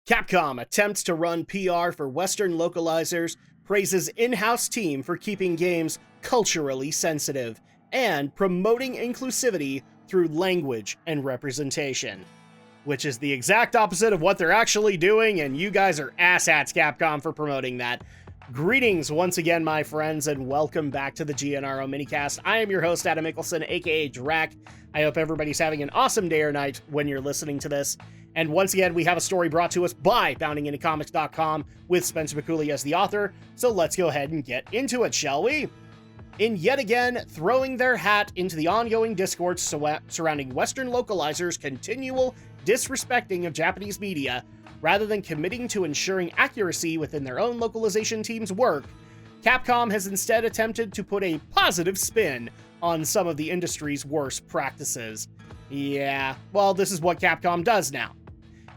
Capcom attempts to run PR for Western localizers, praises in-house team for keeping games culturally sensitive, and promoting inclusivity through language and representation. Which is the exact opposite of what they're actually doing, and you guys are asshats, Capcom, for promoting that. Greetings once again, my friends, and welcome back to the GNRO Minicast. I am your host, Adam Mickelson, aka Drak. I hope everybody's having an awesome day or night when you're listening to this. And once again, we have a story brought to us by BoundingIntoComics.com with Spencer McCooley as the author, so let's go ahead and get into it, shall we? In yet again throwing their hat into the ongoing discourse surrounding Western localizers' continual disrespecting of Japanese media, rather than committing to ensuring accuracy within their own localization team's work, Capcom has instead attempted to put a positive spin on some of the industry's worst practices. Yeah, well, this is what Capcom does now.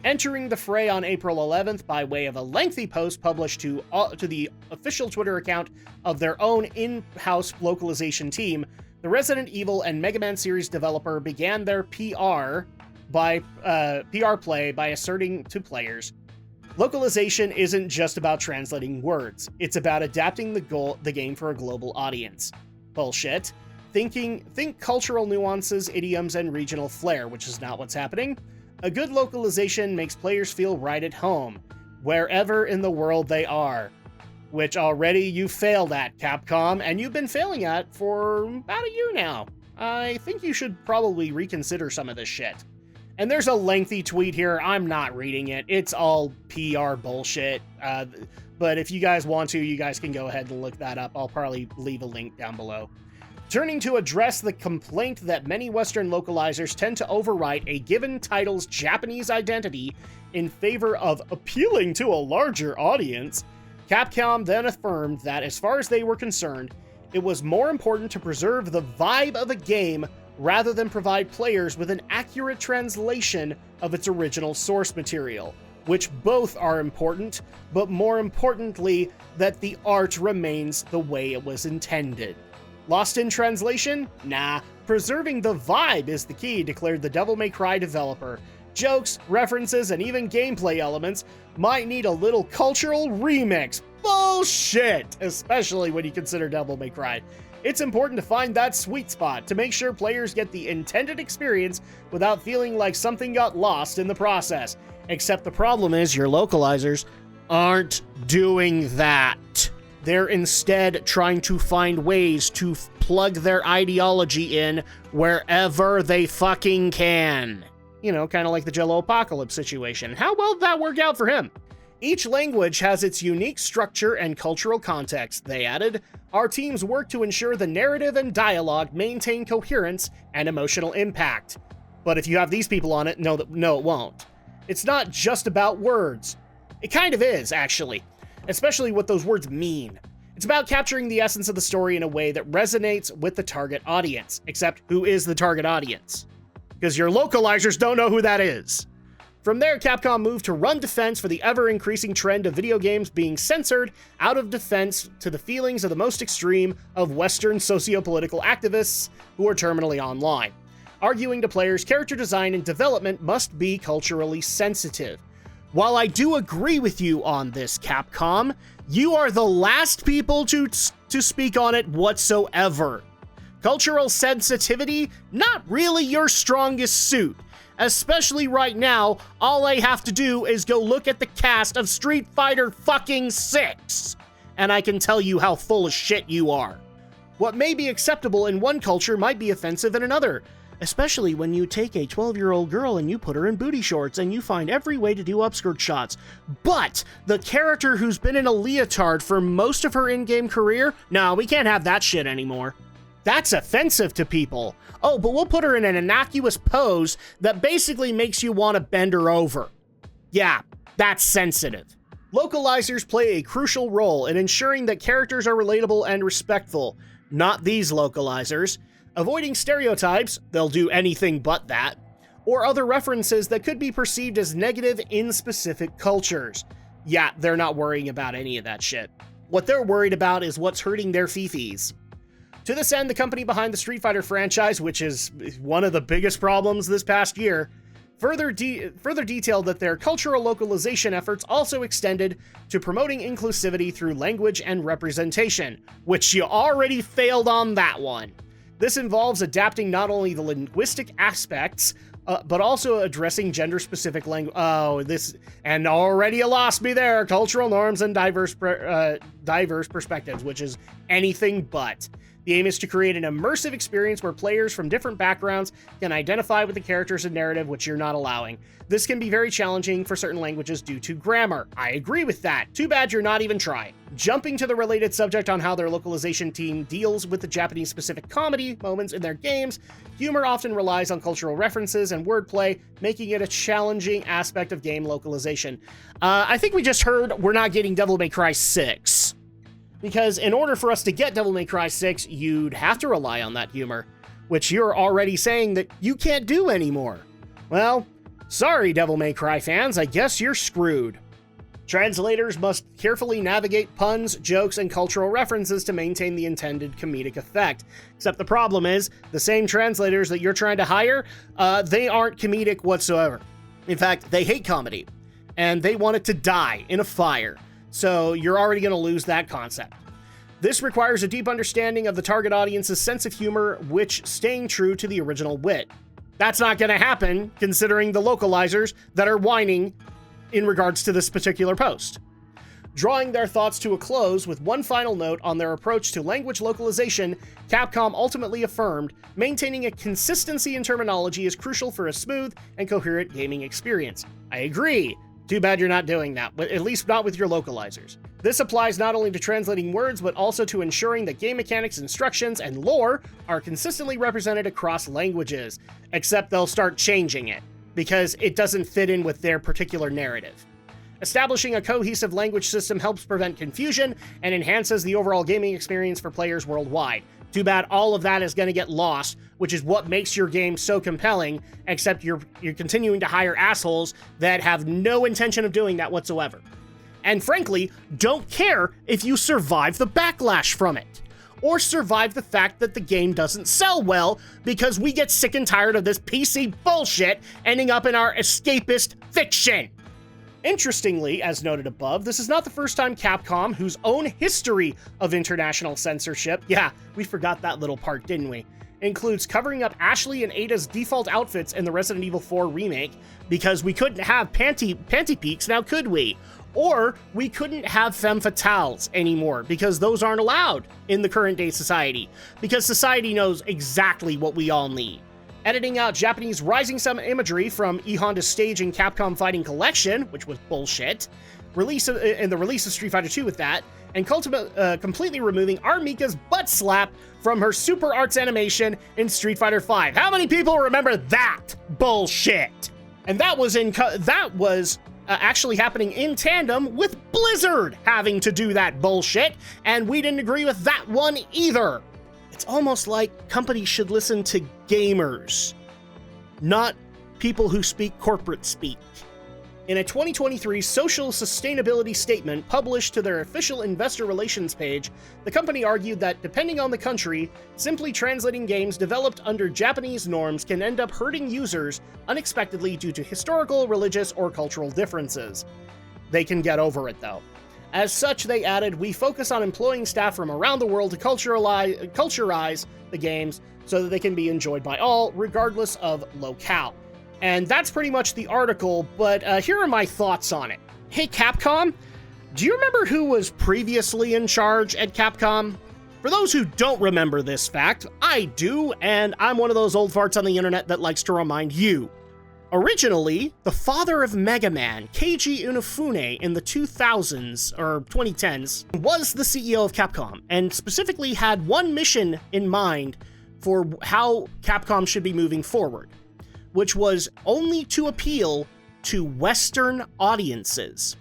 Entering the fray on April 11th by way of a lengthy post published to the official Twitter account of their own in-house localization team, the Resident Evil and Mega Man series developer began their PR play by asserting to players, localization isn't just about translating words, it's about adapting the game for a global audience. Bullshit. Think cultural nuances, idioms, and regional flair, which is not what's happening. A good localization makes players feel right at home, wherever in the world they are. Which already you failed at, Capcom, and you've been failing at for about a year now. I think you should probably reconsider some of this shit. And there's a lengthy tweet here. I'm not reading it. It's all PR bullshit. But if you guys want to, you guys can go ahead and look that up. I'll probably leave a link down below. Turning to address the complaint that many Western localizers tend to overwrite a given title's Japanese identity in favor of appealing to a larger audience, Capcom then affirmed that as far as they were concerned, it was more important to preserve the vibe of a game rather than provide players with an accurate translation of its original source material, which both are important, but more importantly, that the art remains the way it was intended. Lost in translation? Nah, preserving the vibe is the key, declared the Devil May Cry developer. Jokes, references, and even gameplay elements might need a little cultural remix. Bullshit! Especially when you consider Devil May Cry. It's important to find that sweet spot to make sure players get the intended experience without feeling like something got lost in the process. Except the problem is your localizers aren't doing that. They're instead trying to find ways to plug their ideology in wherever they fucking can. You know, kind of like the Jello Apocalypse situation. How well did that work out for him? Each language has its unique structure and cultural context, they added. Our teams work to ensure the narrative and dialogue maintain coherence and emotional impact. But if you have these people on it, no, it won't. It's not just about words. It kind of is, actually. Especially what those words mean. It's about capturing the essence of the story in a way that resonates with the target audience. Except, who is the target audience? Because your localizers don't know who that is. From there, Capcom moved to run defense for the ever-increasing trend of video games being censored out of defense to the feelings of the most extreme of Western socio-political activists who are terminally online, arguing to players character design and development must be culturally sensitive. While I do agree with you on this, Capcom, you are the last people to speak on it whatsoever. Cultural sensitivity, not really your strongest suit. Especially right now, all I have to do is go look at the cast of Street Fighter fucking 6, and I can tell you how full of shit you are. What may be acceptable in one culture might be offensive in another, especially when you take a 12-year-old girl and you put her in booty shorts and you find every way to do upskirt shots. But the character who's been in a leotard for most of her in-game career, no, we can't have that shit anymore. That's offensive to people. Oh, but we'll put her in an innocuous pose that basically makes you want to bend her over. Yeah, that's sensitive. Localizers play a crucial role in ensuring that characters are relatable and respectful. Not these localizers. Avoiding stereotypes, they'll do anything but that, or other references that could be perceived as negative in specific cultures. Yeah, they're not worrying about any of that shit. What they're worried about is what's hurting their fifis. To this end, the company behind the Street Fighter franchise, which is one of the biggest problems this past year, further detailed that their cultural localization efforts also extended to promoting inclusivity through language and representation, which you already failed on that one. This involves adapting not only the linguistic aspects, but also addressing gender-specific language. And already you lost me there. Cultural norms and diverse perspectives, which is anything but. The aim is to create an immersive experience where players from different backgrounds can identify with the characters and narrative, which you're not allowing. This can be very challenging for certain languages due to grammar. I agree with that. Too bad you're not even trying. Jumping to the related subject on how their localization team deals with the Japanese-specific comedy moments in their games, humor often relies on cultural references and wordplay, making it a challenging aspect of game localization. I think we just heard we're not getting Devil May Cry 6. Because in order for us to get Devil May Cry 6, you'd have to rely on that humor, which you're already saying that you can't do anymore. Well, sorry, Devil May Cry fans, I guess you're screwed. Translators must carefully navigate puns, jokes, and cultural references to maintain the intended comedic effect. Except the problem is, the same translators that you're trying to hire, they aren't comedic whatsoever. In fact, they hate comedy, and they want it to die in a fire. So you're already going to lose that concept. This requires a deep understanding of the target audience's sense of humor, which staying true to the original wit. That's not going to happen, considering the localizers that are whining in regards to this particular post. Drawing their thoughts to a close with one final note on their approach to language localization, Capcom ultimately affirmed, maintaining a consistency in terminology is crucial for a smooth and coherent gaming experience. I agree. Too bad you're not doing that, but at least not with your localizers. This applies not only to translating words, but also to ensuring that game mechanics, instructions, and lore are consistently represented across languages, except they'll start changing it, because it doesn't fit in with their particular narrative. Establishing a cohesive language system helps prevent confusion and enhances the overall gaming experience for players worldwide. Too bad all of that is going to get lost, which is what makes your game so compelling, except you're continuing to hire assholes that have no intention of doing that whatsoever. And frankly, don't care if you survive the backlash from it, or survive the fact that the game doesn't sell well because we get sick and tired of this PC bullshit ending up in our escapist fiction. Interestingly, as noted above, this is not the first time Capcom, whose own history of international censorship, yeah, we forgot that little part, didn't we, includes covering up Ashley and Ada's default outfits in the Resident Evil 4 remake, because we couldn't have panty peeks, now could we? Or we couldn't have femme fatales anymore, because those aren't allowed in the current day society, because society knows exactly what we all need. Editing out Japanese Rising Sun imagery from E Honda's stage in Capcom Fighting Collection, which was bullshit, the release of Street Fighter 2 with that, and completely removing Armika's butt slap from her Super Arts animation in Street Fighter 5. How many people remember that bullshit? And that was actually happening in tandem with Blizzard having to do that bullshit, and we didn't agree with that one either. It's almost like companies should listen to gamers, not people who speak corporate speak. In a 2023 social sustainability statement published to their official investor relations page, the company argued that, depending on the country, simply translating games developed under Japanese norms can end up hurting users unexpectedly due to historical, religious, or cultural differences. They can get over it, though. As such, they added, we focus on employing staff from around the world to culturize the games so that they can be enjoyed by all, regardless of locale. And that's pretty much the article, but here are my thoughts on it. Hey, Capcom, do you remember who was previously in charge at Capcom? For those who don't remember this fact, I do, and I'm one of those old farts on the internet that likes to remind you. Originally, the father of Mega Man, Keiji Inafune, in the 2000s, or 2010s, was the CEO of Capcom, and specifically had one mission in mind for how Capcom should be moving forward, which was only to appeal to Western audiences.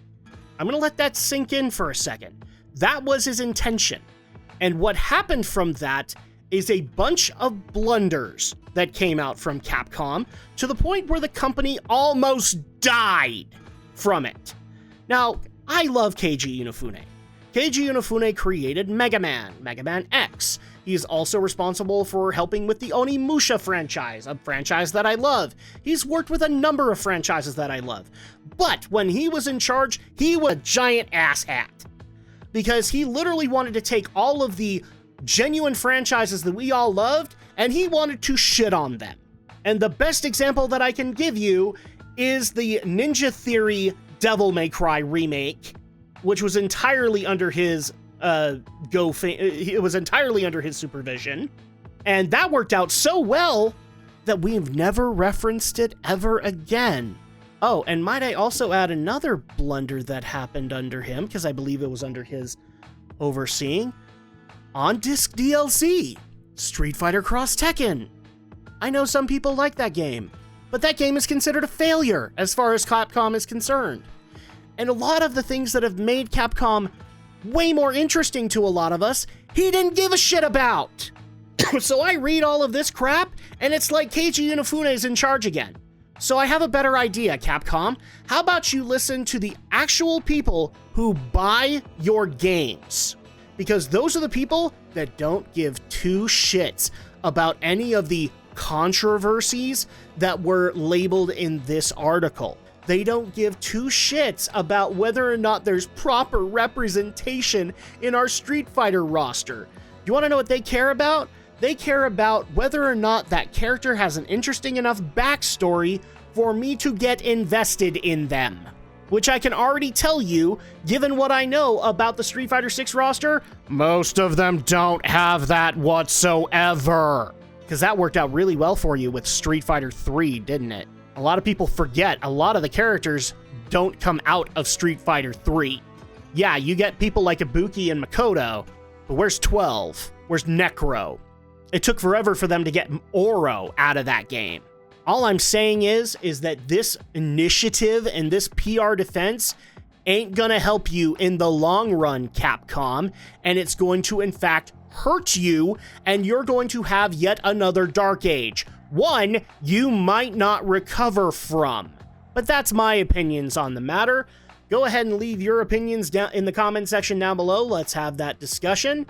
I'm gonna let that sink in for a second. That was his intention. And what happened from that is a bunch of blunders that came out from Capcom, to the point where the company almost died from it. Now, I love Keiji Inafune. Keiji Inafune created Mega Man X. He is also responsible for helping with the Onimusha franchise, a franchise that I love. He's worked with a number of franchises that I love. But when he was in charge, he was a giant asshat. Because he literally wanted to take all of the genuine franchises that we all loved, and he wanted to shit on them. And the best example that I can give you is the Ninja Theory Devil May Cry remake, which was entirely under his it was entirely under his supervision, and that worked out so well that we've never referenced it ever again. Oh, and might I also add another blunder that happened under him, because I believe it was under his overseeing, on-disc DLC, Street Fighter Cross Tekken. I know some people like that game, but that game is considered a failure as far as Capcom is concerned. And a lot of the things that have made Capcom way more interesting to a lot of us, he didn't give a shit about. So I read all of this crap, and it's like Keiji Inafune is in charge again. So I have a better idea, Capcom. How about you listen to the actual people who buy your games? Because those are the people that don't give two shits about any of the controversies that were labeled in this article. They don't give two shits about whether or not there's proper representation in our Street Fighter roster. You want to know what they care about? They care about whether or not that character has an interesting enough backstory for me to get invested in them. Which I can already tell you, given what I know about the Street Fighter 6 roster, most of them don't have that whatsoever. Because that worked out really well for you with Street Fighter 3, didn't it? A lot of people forget a lot of the characters don't come out of Street Fighter 3. Yeah, you get people like Ibuki and Makoto, but where's 12? Where's Necro? It took forever for them to get Oro out of that game. All I'm saying is that this initiative and this PR defense ain't gonna help you in the long run, Capcom, and it's going to, in fact, hurt you, and you're going to have yet another Dark Age. One you might not recover from. But that's my opinions on the matter. Go ahead and leave your opinions down in the comment section down below. Let's have that discussion.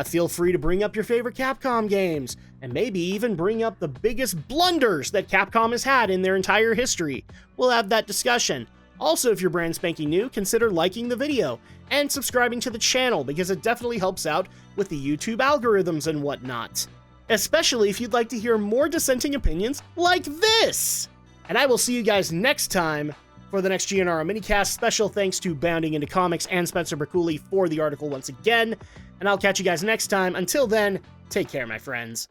Feel free to bring up your favorite Capcom games, and maybe even bring up the biggest blunders that Capcom has had in their entire history. We'll have that discussion. Also, if you're brand spanking new, consider liking the video and subscribing to the channel, because it definitely helps out with the YouTube algorithms and whatnot. Especially if you'd like to hear more dissenting opinions like this. And I will see you guys next time for the next GNRO Minicast. Special thanks to Bounding Into Comics and Spencer Bercouli for the article once again. And I'll catch you guys next time. Until then, take care, my friends.